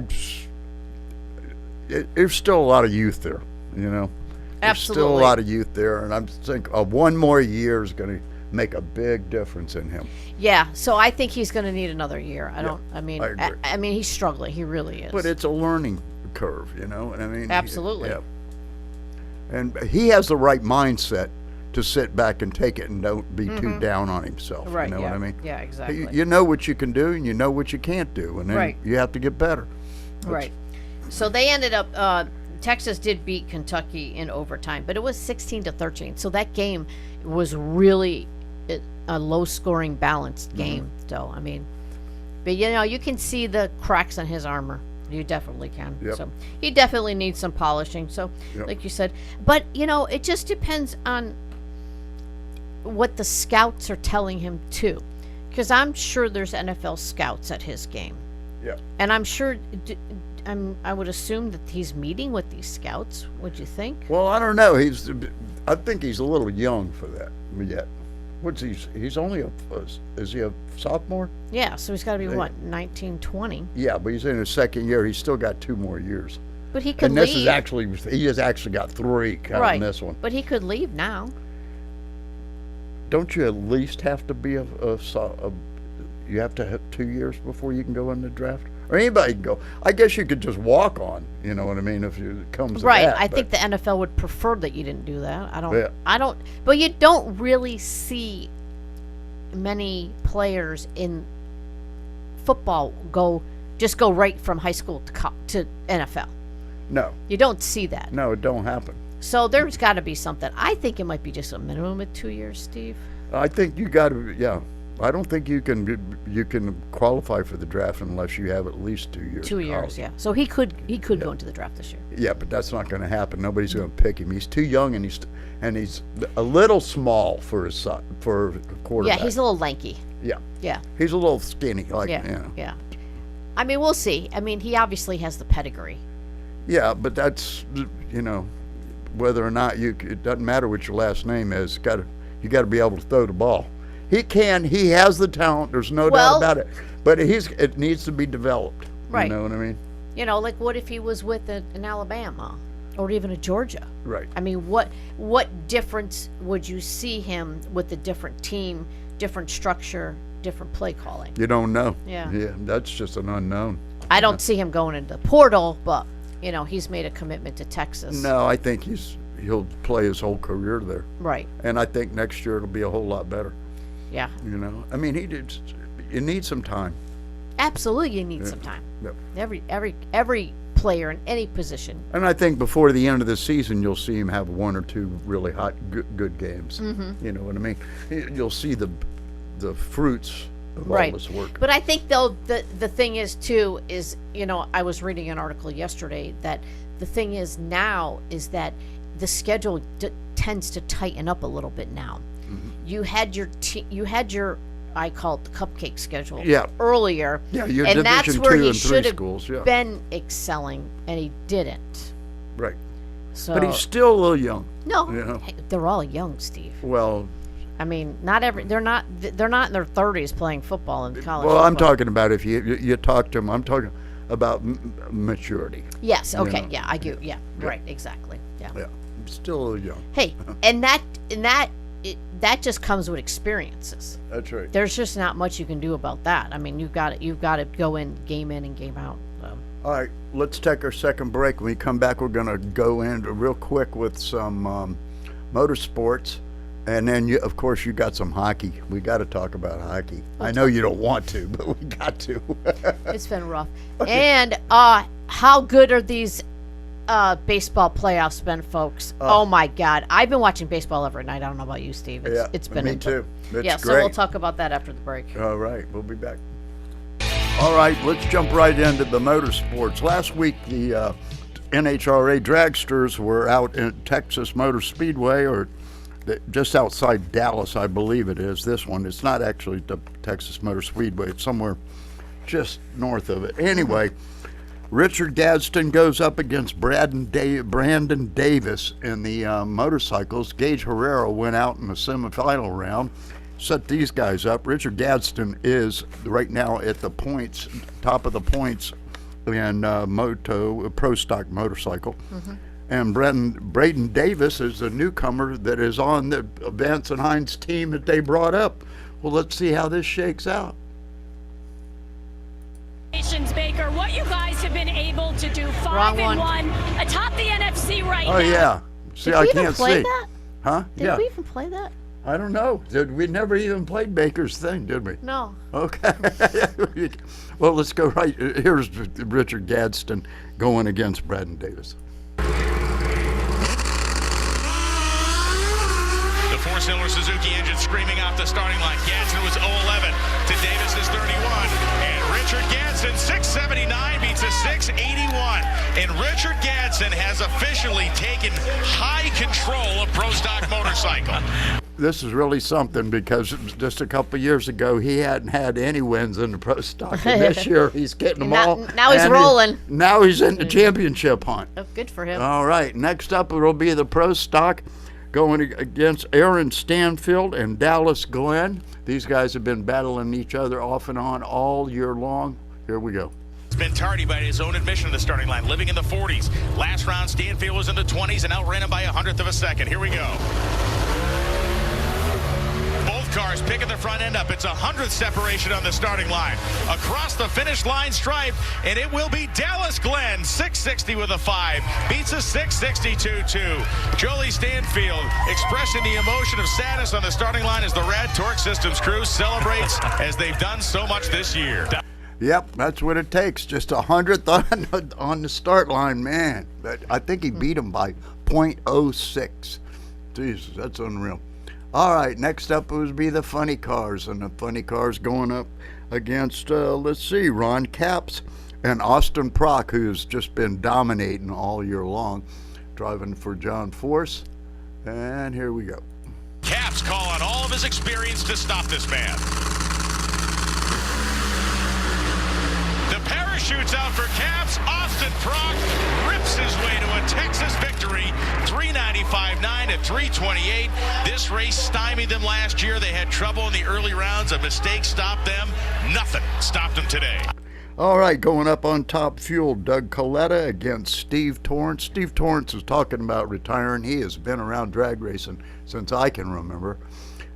B: there's still a lot of youth there, There's
C: Absolutely.
B: still a lot of youth there, and I think one more year is going to make a big difference in him.
C: Yeah, so I think he's going to need another year. I
B: I agree.
C: I mean, he's struggling. He really is.
B: But it's a learning curve, and I mean,
C: Absolutely.
B: Yeah. And he has the right mindset to sit back and take it and don't be too down on himself.
C: Right,
B: You know what I mean?
C: Yeah, exactly.
B: You know what you can do, and you know what you can't do, and then
C: Right.
B: you have to get better.
C: Right. So they ended up. Texas did beat Kentucky in overtime, but it was 16-13. So that game was really a low-scoring, balanced game. So I mean, but you can see the cracks on his armor. You definitely can.
B: Yep.
C: So he definitely needs some polishing. So,
B: Yep.
C: like you said, but it just depends on what the scouts are telling him too, because I'm sure there's NFL scouts at his game.
B: Yeah.
C: And I'm sure, I would assume that he's meeting with these scouts. Would you think?
B: Well, I don't know. I think he's a little young for that yet. He's only is he a sophomore?
C: Yeah, so he's got to be, what, 19, 20?
B: Yeah, but he's in his second year. He's still got 2 more years.
C: But he could
B: And this
C: leave.
B: is actually, he has actually got 3 counting this one.
C: But he could leave now.
B: Don't you at least have to be you have to have 2 years before you can go in the draft? Or anybody can go. I guess you could just walk on, you know what I mean, if it comes to
C: Right.
B: that.
C: I
B: but-
C: think the NFL would prefer that you didn't do that.
B: Yeah.
C: But you don't really see many players in football go right from high school to NFL.
B: No,
C: You don't see that.
B: it don't happen.
C: So there's got to be something. I think it might be just a minimum of 2 years, Steve.
B: I think you got to, yeah. I don't think you can qualify for the draft unless you have at least 2 years.
C: 2
B: of
C: years,
B: college.
C: yeah. So he could go into the draft this year.
B: Yeah, but that's not going to happen. Nobody's going to pick him. He's too young, and he's a little small for his son, for a quarterback.
C: Yeah, he's a little lanky.
B: Yeah,
C: Yeah.
B: he's a little skinny.
C: Yeah. I mean, we'll see. I mean, he obviously has the pedigree.
B: Yeah, but that's whether or not it doesn't matter what your last name is. You got to be able to throw the ball. He has the talent. There's no doubt about it. But it needs to be developed.
C: Right.
B: You know what I mean?
C: Like what if he was with an Alabama or even a Georgia?
B: Right.
C: I mean, what difference would you see him with a different team, different structure, different play calling?
B: You don't know.
C: Yeah.
B: Yeah, that's just an unknown.
C: I don't see him going into the portal, but he's made a commitment to Texas.
B: No, I think he'll play his whole career there.
C: Right.
B: And I think next year it'll be a whole lot better.
C: Yeah.
B: I mean, you need some time.
C: Absolutely, you need some time.
B: Yep.
C: Every player in any position.
B: And I think before the end of the season, you'll see him have 1 or 2 really hot, good games.
C: Mm-hmm.
B: You know what I mean? You'll see the fruits of all this work.
C: But I think though the thing is too is I was reading an article yesterday that the thing is now is that the schedule tends to tighten up a little bit now. Mm-hmm. You had your I call it the cupcake schedule earlier.
B: Yeah, your
C: and
B: Division
C: that's where
B: 2
C: he
B: and 3
C: should have
B: schools. Yeah.
C: been excelling, and he didn't.
B: Right.
C: So,
B: but he's still a little young.
C: No,
B: Hey,
C: they're all young, Steve.
B: Well,
C: I mean, they're not in their 30s playing football in college.
B: Well,
C: football.
B: I'm talking about if you talk to him, I'm talking about maturity.
C: Yes. Okay. Yeah, I get. Yeah. Right. Exactly. Yeah.
B: Yeah. Still a little young.
C: Hey, and that just comes with experiences.
B: That's right.
C: There's just not much you can do about that. I mean, you've got to go in and game out.
B: All right, let's take our second break. When we come back, we're going to go in real quick with some motorsports, and then of course you got some hockey. We got to talk about hockey. I know you don't want to, but we got to.
C: It's been rough. And how good are these baseball playoffs been, folks? Oh my God, I've been watching baseball every night. I don't know about you, Steve. It's been
B: me too. It's
C: yeah,
B: great.
C: so we'll talk about that after the break.
B: All right, we'll be back. All right, let's jump right into the motorsports. Last week, the NHRA dragsters were out at Texas Motor Speedway, or just outside Dallas, I believe it is. This one, it's not actually the Texas Motor Speedway. It's somewhere just north of it. Anyway, Richard Gadsden goes up against Brandon Davis in the motorcycles. Gage Herrera went out in the semifinal round, set these guys up. Richard Gadsden is right now at the points, top of the points in pro stock motorcycle. And Braden Davis is the newcomer that is on the Vance and Hines team that they brought up. Well, let's see how this shakes out.
D: Baker, what you guys have been able to do, 5-1 atop the NFC right now.
B: Oh yeah, see, I can't see.
C: That?
B: Huh?
C: Did we even play that?
B: I don't know. We never even played Baker's thing, did we?
C: No.
B: Okay. Well, let's go right. Here's Richard Gadsden going against Braden Davis.
E: The four-cylinder Suzuki engine screaming off the starting line. Gadsden was 0-11 to Davis's 31. And Richard Gadsden, 679 beats a 681. And Richard Gadsden has officially taken high control of pro stock motorcycle.
B: This is really something because just a couple of years ago he hadn't had any wins in the pro stock. And this year he's getting them all.
C: Now he's rolling.
B: Now he's in the championship hunt.
C: Oh, good for him.
B: All right, next up it'll be the pro stock going against Aaron Stanfield and Dallas Glenn. These guys have been battling each other off and on all year long. Here we go.
E: It's been tardy by his own admission to the starting line, living in the 40s. Last round, Stanfield was in the 20s and outran him by 1/100 of a second. Here we go. Both cars picking the front end up. It's 100th separation on the starting line. Across the finish line stripe, and it will be Dallas Glenn, 660 with a 5. Beats a 662.2. Jolie Stanfield expressing the emotion of sadness on the starting line as the Rad Torque Systems crew celebrates as they've done so much this year.
B: Yep, that's what it takes. Just 100th on the start line, man. But I think he beat him by 0.06. Jesus, that's unreal. All right, next up would be the funny cars, and the funny cars going up against, let's see, Ron Capps and Austin Prock, who's just been dominating all year long, driving for John Force. And here we go.
E: Capps call on all of his experience to stop this man. The parachutes out for Capps. Austin Prock rips his way to a Texas victory, 395.9 to 328. This race stymied them last year. They had trouble in the early rounds. A mistake stopped them. Nothing stopped them today.
B: All right, going up on Top Fuel, Doug Coletta against Steve Torrance. Steve Torrance is talking about retiring. He has been around drag racing since I can remember.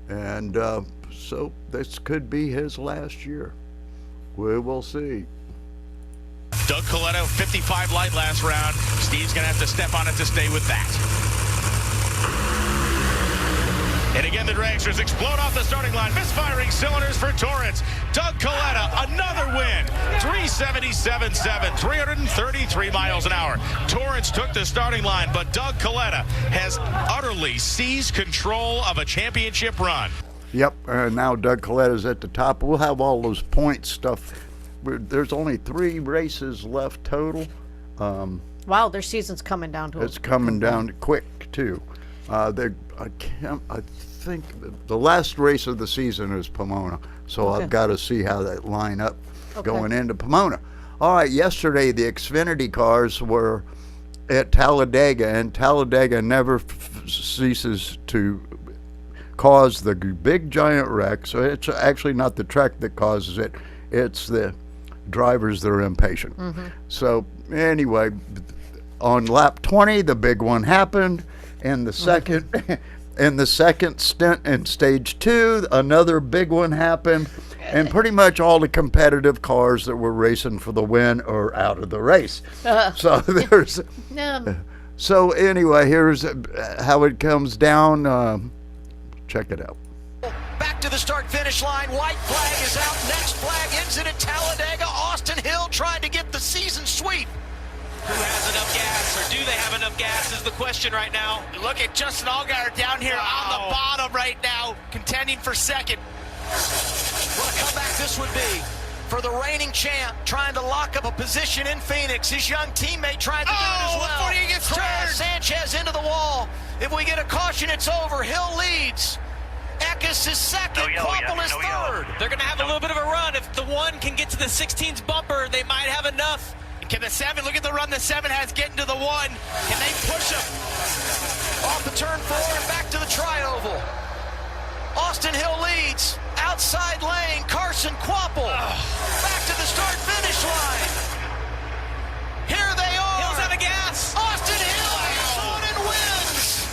B: And so this could be his last year. We will see.
E: Doug Coletta, 55 light last round. Steve's going to have to step on it to stay with that. And again, the dragsters explode off the starting line. Misfiring cylinders for Torrance. Doug Coletta, another win. 377.7, 333 miles an hour. Torrance took the starting line, but Doug Coletta has utterly seized control of a championship run.
B: Yep, now Doug Coletta's at the top. We'll have all those point stuff. There's only 3 races left total.
C: Wow, their season's coming down to
B: It's coming down quick, too. I think the last race of the season is Pomona, so
C: Okay.
B: I've got to see how that line up going into Pomona. All right, yesterday the Xfinity cars were at Talladega, and Talladega never ceases to cause the big giant wreck. So it's actually not the track that causes it, it's the drivers that are impatient. So anyway, on lap 20 the big one happened, and the second in the second stint in stage 2 another big one happened, and pretty much all the competitive cars that were racing for the win are out of the race. So there's So anyway, here's how it comes down. Check it out.
F: Back to the start-finish line. White flag is out. Next flag ends it at Talladega. Austin Hill trying to get the season sweep.
G: Who has enough gas, or do they have enough gas is the question right now.
H: Look at Justin Allgaier down here on the bottom right now, contending for second.
F: What a comeback this would be for the reigning champ, trying to lock up a position in Phoenix. His young teammate trying to do it as well.
H: Before he gets turned.
F: Sanchez into the wall. If we get a caution, it's over. Hill leads. Eckes is second. Quapple is third.
G: They're going to have a little bit of a run. If the 1 can get to the 16's bumper, they might have enough.
H: Can the 7, look at the run the 7 has getting to the 1. Can they push him?
F: Off the turn 4 and back to the tri-oval. Austin Hill leads. Outside lane, Carson Quapple. Back to the start-finish line. Here they are.
G: Hill's out of gas.
F: Austin Hill is on and wins.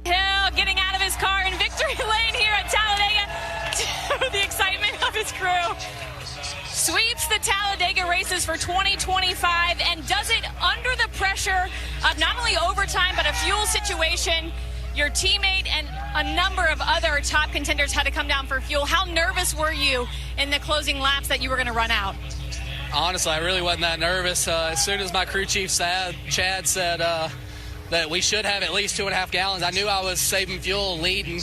D: Hill getting out of his car in victory lane here at Talladega to the excitement of his crew. Sweeps the Talladega races for 2025 and does it under the pressure of not only overtime but a fuel situation. Your teammate and a number of other top contenders had to come down for fuel. How nervous were you in the closing laps that you were going to run out?
I: Honestly, I really wasn't that nervous. As soon as my crew chief, Chad, said that we should have at least 2.5 gallons, I knew I was saving fuel and leading.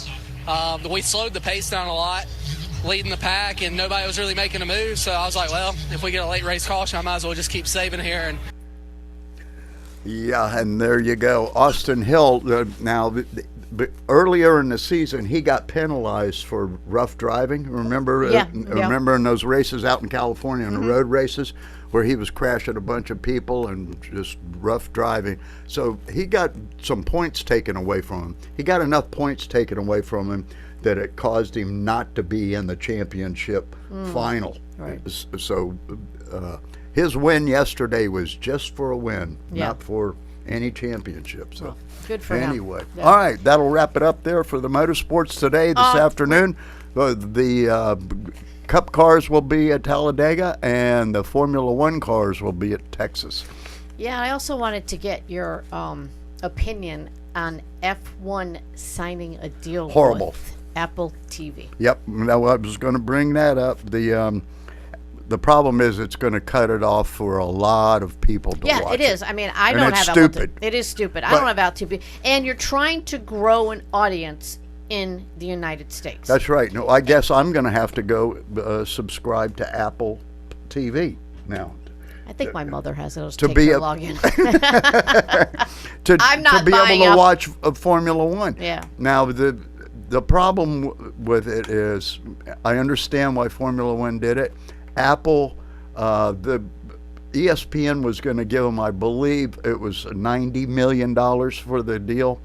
I: We slowed the pace down a lot, leading the pack, and nobody was really making a move. So I was like, well, if we get a late race caution, I might as well just keep saving here. And
B: Yeah, and there you go. Austin Hill, now, earlier in the season, he got penalized for rough driving. Remember?
C: Yeah.
B: Remember in those races out in California, in the road races, where he was crashing a bunch of people and just rough driving. So he got some points taken away from him. He got enough points taken away from him that it caused him not to be in the championship final.
C: Right.
B: So his win yesterday was just for a win,
C: Yeah.
B: not for any championship. So
C: Well, good for him.
B: anyway,
C: Yeah.
B: all right, that'll wrap it up there for the motorsports today. This afternoon, the Cup cars will be at Talladega, and the Formula One cars will be at Texas.
C: Yeah, I also wanted to get your opinion on F1 signing a deal
B: Horrible.
C: with Apple TV.
B: Yep, now I was going to bring that up. The problem is it's going to cut it off for a lot of people to watch.
C: Yeah, it is. I mean, I
B: And
C: don't
B: it's
C: have Apple
B: stupid.
C: It is stupid. I
B: But-
C: don't have Apple TV. And you're trying to grow an audience in the United States.
B: That's right. No, I guess I'm going to have to go subscribe to Apple TV now.
C: I think my mother has it. I'll just
B: To
C: take
B: be
C: her
B: a-
C: login.
B: to
C: I'm not
B: be
C: buying
B: able to
C: up.
B: watch Formula One.
C: Yeah.
B: Now the problem with it is, I understand why Formula One did it. Apple, the ESPN was going to give them, I believe it was $90 million for the deal.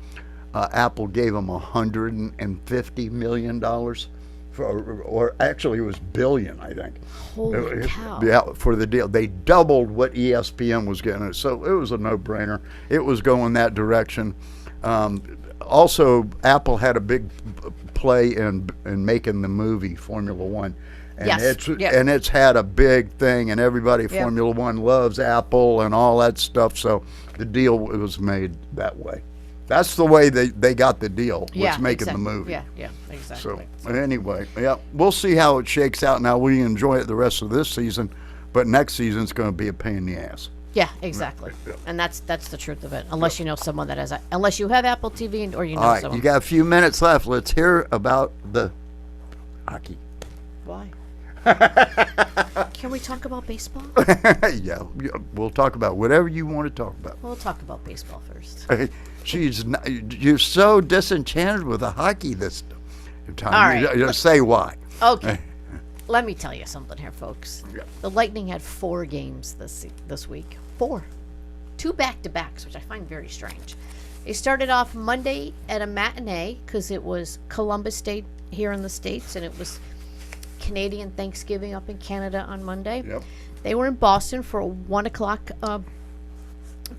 B: Apple gave them $150 million or actually it was billion, I think.
C: Holy cow.
B: Yeah, for the deal. They doubled what ESPN was getting. So it was a no-brainer. It was going that direction. Also, Apple had a big play in making the movie Formula One. And
C: Yes, yeah.
B: and it's had a big thing, and everybody
C: Yeah.
B: Formula One loves Apple and all that stuff. So the deal was made that way. That's the way they got the deal.
C: Yeah,
B: was making
C: exactly.
B: the movie.
C: Yeah, exactly.
B: So anyway, yeah, we'll see how it shakes out. Now we enjoy it the rest of this season, but next season's going to be a pain in the ass.
C: Yeah, exactly. And that's the truth of it. Unless you know someone that has, unless you have Apple TV or you know
B: All right,
C: someone.
B: you got a few minutes left. Let's hear about the hockey.
C: Why? Can we talk about baseball?
B: Yeah, we'll talk about whatever you want to talk about.
C: We'll talk about baseball first.
B: You're so disenchanted with the hockey this time.
C: All right.
B: You say why?
C: Okay. Let me tell you something here, folks.
B: Yeah.
C: The Lightning had 4 games this week. 4. 2 back-to-backs, which I find very strange. They started off Monday at a matinee because it was Columbus Day here in the States, and it was Canadian Thanksgiving up in Canada on Monday.
B: Yep.
C: They were in Boston for a 1 o'clock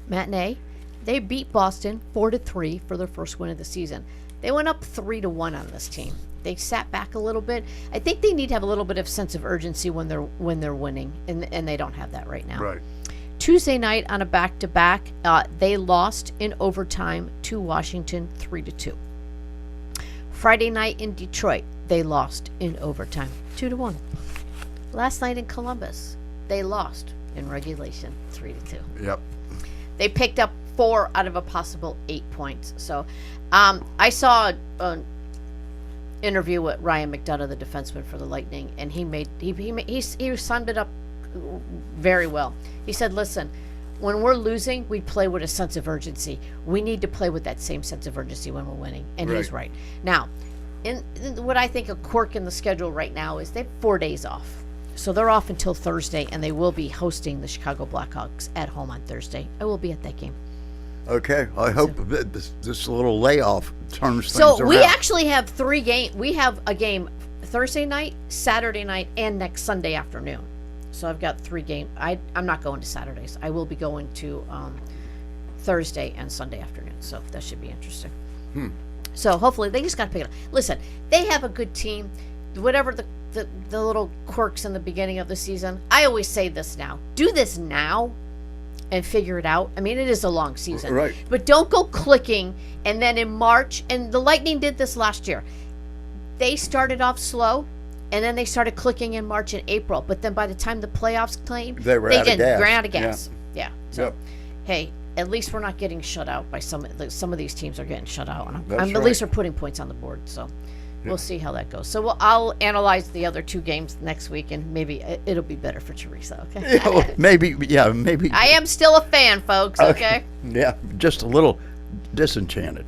C: matinee. They beat Boston 4-3 for their first win of the season. They went up 3-1 on this team. They sat back a little bit. I think they need to have a little bit of sense of urgency when they're winning, and they don't have that right now.
B: Right.
C: Tuesday night on a back-to-back, they lost in overtime to Washington 3-2. Friday night in Detroit, they lost in overtime 2-1. Last night in Columbus, they lost in regulation 3-2.
B: Yep.
C: They picked up 4 out of a possible 8 points. So I saw an interview with Ryan McDonough, the defenseman for the Lightning, and he summed it up very well. He said, listen, when we're losing, we play with a sense of urgency. We need to play with that same sense of urgency when we're winning. And he's right. Now, in what I think a quirk in the schedule right now is they have 4 days off. So they're off until Thursday, and they will be hosting the Chicago Blackhawks at home on Thursday. I will be at that game.
B: Okay. I hope that this little layoff turns things
C: So
B: around.
C: we actually have 3 games. We have a game Thursday night, Saturday night, and next Sunday afternoon. So I've got 3 games. I'm not going to Saturdays. I will be going to Thursday and Sunday afternoon. So that should be interesting. So hopefully they just got to pick it up. Listen, they have a good team. Whatever the little quirks in the beginning of the season, I always say this now. Do this now and figure it out. I mean, it is a long season.
B: Right.
C: But don't go clicking and then in March, and the Lightning did this last year. They started off slow, and then they started clicking in March and April. But then by the time the playoffs came,
B: They were out of gas.
C: ran out of gas. Yeah. So,
B: Yep.
C: hey, at least we're not getting shut out by some of these teams are getting shut out. And
B: That's
C: at least
B: right.
C: they're putting points on the board. So we'll see how that goes. So I'll analyze the other 2 games next week, and maybe it'll be better for Teresa. Okay.
B: Yeah, well, maybe.
C: I am still a fan, folks. Okay.
B: Yeah, just a little disenchanted.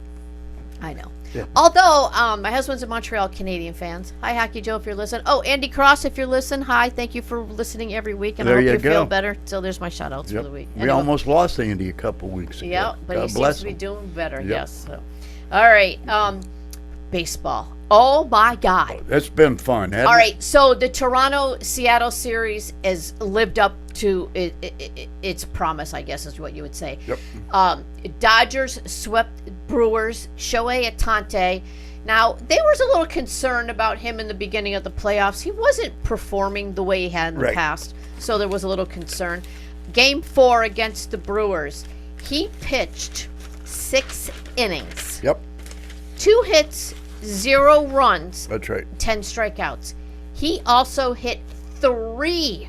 C: I know.
B: Yeah.
C: Although my husband's a Montreal Canadian fans. Hi, Hockey Joe, if you're listening. Oh, Andy Cross, if you're listening. Hi, thank you for listening every week, and
B: There
C: I hope
B: you
C: you feel
B: go.
C: better. So there's my shout outs for the week.
B: We almost lost Andy a couple weeks ago.
C: Yeah, but
B: God
C: he seems
B: bless
C: to be
B: him.
C: doing better.
B: Yep.
C: Yes. So. All right. Baseball. Oh my God.
B: It's been fun. Hasn't
C: All
B: it?
C: right. So the Toronto-Seattle series has lived up to its promise, I guess is what you would say.
B: Yep.
C: Dodgers swept Brewers. Shohei Ohtani. Now, there was a little concern about him in the beginning of the playoffs. He wasn't performing the way he had in the
B: Right.
C: past, so there was a little concern. Game 4 against the Brewers, he pitched 6 innings.
B: Yep.
C: 2 hits, 0 runs,
B: That's right.
C: 10 strikeouts. He also hit 3,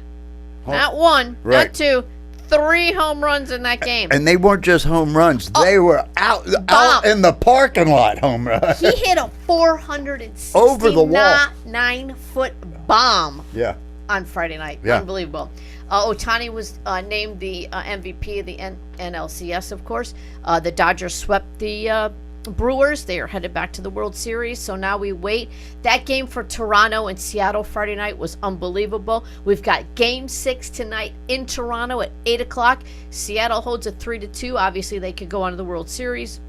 C: not 1,
B: Right.
C: not 2, 3 home runs in that game.
B: And they weren't just home runs. They were out
C: Bomb.
B: in the parking lot home runs.
C: He hit a 469
B: Over the wall.
C: 9-foot bomb
B: Yeah.
C: on Friday night.
B: Yeah.
C: Unbelievable. Ohtani was named the MVP of the NLCS, of course. The Dodgers swept the Brewers. They are headed back to the World Series, so now we wait. That game for Toronto and Seattle Friday night was unbelievable. We've got Game 6 tonight in Toronto at 8 o'clock. Seattle holds a 3-2. Obviously, they could go on to the World Series.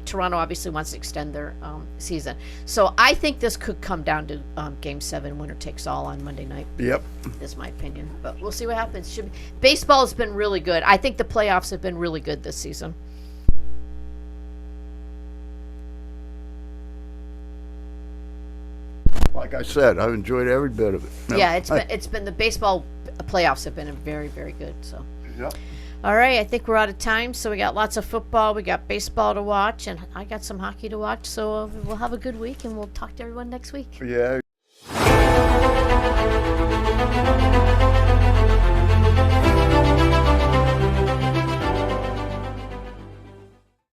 C: Toronto obviously wants to extend their season. So I think this could come down to Game 7, winner takes all on Monday night.
B: Yep.
C: Is my opinion, but we'll see what happens. Baseball has been really good. I think the playoffs have been really good this season.
B: Like I said, I've enjoyed every bit of it. No,
C: Yeah, it's been the baseball playoffs have been very, very good. So,
B: Yep.
C: all right, I think we're out of time. So we got lots of football, we got baseball to watch, and I got some hockey to watch. So we'll have a good week, and we'll talk to everyone next week.
B: Yeah.